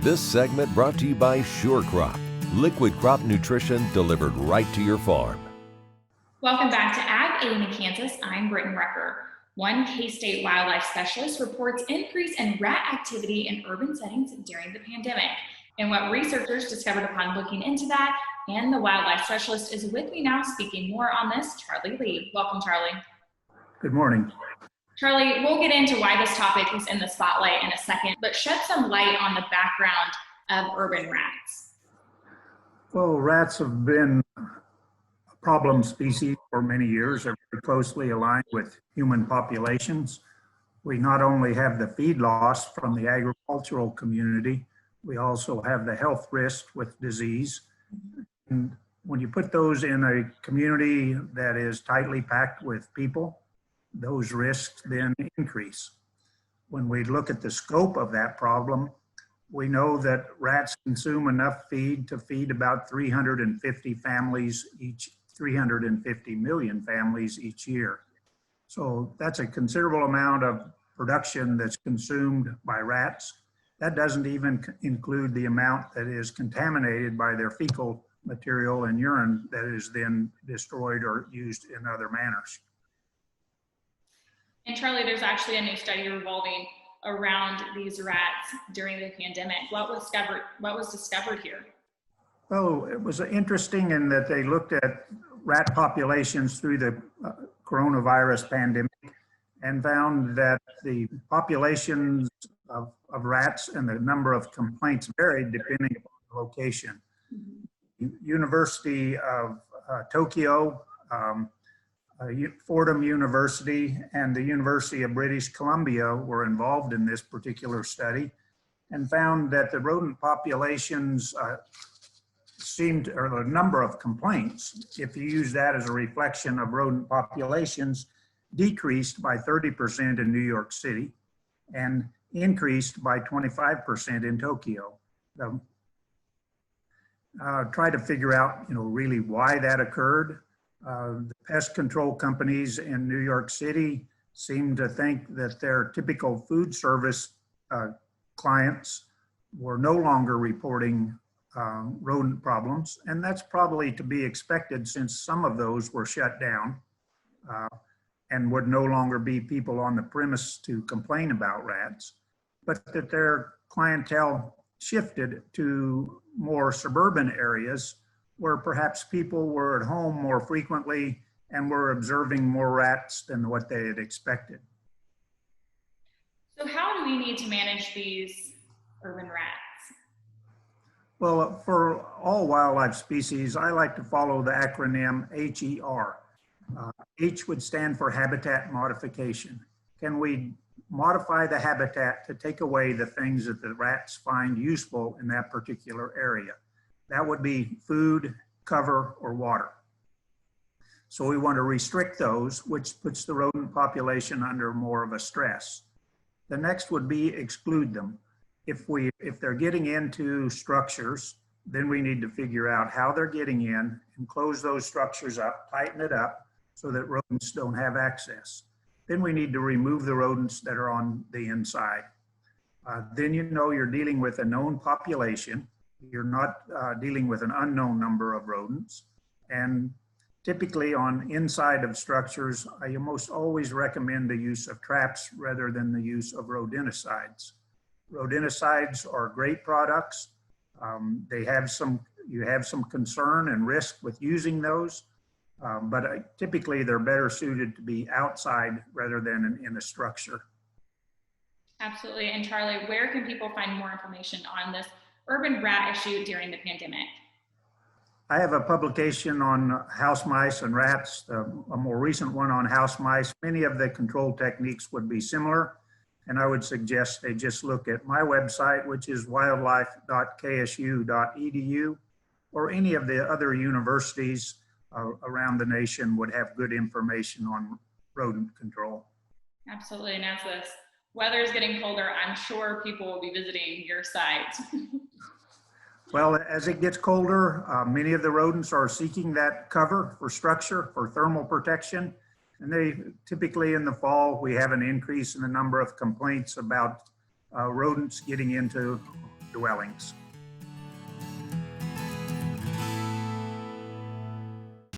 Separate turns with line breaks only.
This segment brought to you by Sure Crop, liquid crop nutrition delivered right to your farm.
Welcome back to Ag A.M. in Kansas. I'm Brityne Rucker. One K-State wildlife specialist reports increase in rat activity in urban settings during the pandemic, and what researchers discovered upon looking into that. And the wildlife specialist is with me now speaking more on this, Charlie Lee. Welcome, Charlie.
Good morning.
Charlie, we'll get into why this topic is in the spotlight in a second, but shed some light on the background of urban rats.
Well, rats have been a problem species for many years. They're very closely aligned with human populations. We not only have the feed loss from the agricultural community, we also have the health risk with disease. And when you put those in a community that is tightly packed with people, those risks then increase. When we look at the scope of that problem, we know that rats consume enough feed to feed about 350 families each, 350 million families each year. So that's a considerable amount of production that's consumed by rats. That doesn't even include the amount that is contaminated by their fecal material and urine that is then destroyed or used in other manners.
And Charlie, there's actually a new study revolving around these rats during the pandemic. What was discovered here?
Well, it was interesting in that they looked at rat populations through the coronavirus pandemic and found that the populations of rats and the number of complaints varied depending upon the location. University of Tokyo, Fordham University, and the University of British Columbia were involved in this particular study and found that the rodent populations or the number of complaints, if you use that as a reflection of rodent populations, decreased by 30% in New York City and increased by 25% in Tokyo. Try to figure out, really why that occurred. The pest control companies in New York City seem to think that their typical food service clients were no longer reporting rodent problems, and that's probably to be expected since some of those were shut down and would no longer be people on the premise to complain about rats, but that their clientele shifted to more suburban areas where perhaps people were at home more frequently and were observing more rats than what they had expected.
So how do we need to manage these urban rats?
Well, for all wildlife species, I like to follow the acronym HER. H would stand for habitat modification. Can we modify the habitat to take away the things that the rats find useful in that particular area? That would be food, cover, or water. So we want to restrict those, which puts the rodent population under more of a stress. The next would be exclude them. If they're getting into structures, then we need to figure out how they're getting in and close those structures up, tighten it up so that rodents don't have access. Then we need to remove the rodents that are on the inside. Then you're dealing with a known population. You're not dealing with an unknown number of rodents. And typically on inside of structures, I almost always recommend the use of traps rather than the use of rodenticides. Rodenticides are great products. You have some concern and risk with using those, but typically they're better suited to be outside rather than in a structure.
Absolutely. And Charlie, where can people find more information on this urban rat issue during the pandemic?
I have a publication on house mice and rats, a more recent one on house mice. Many of the control techniques would be similar, and I would suggest they just look at my website, which is wildlife.ksu.edu, or any of the other universities around the nation would have good information on rodent control.
Absolutely, and as this weather is getting colder, I'm sure people will be visiting your site.
Well, as it gets colder, many of the rodents are seeking that cover for structure, for thermal protection. And they typically in the fall, we have an increase in the number of complaints about rodents getting into dwellings.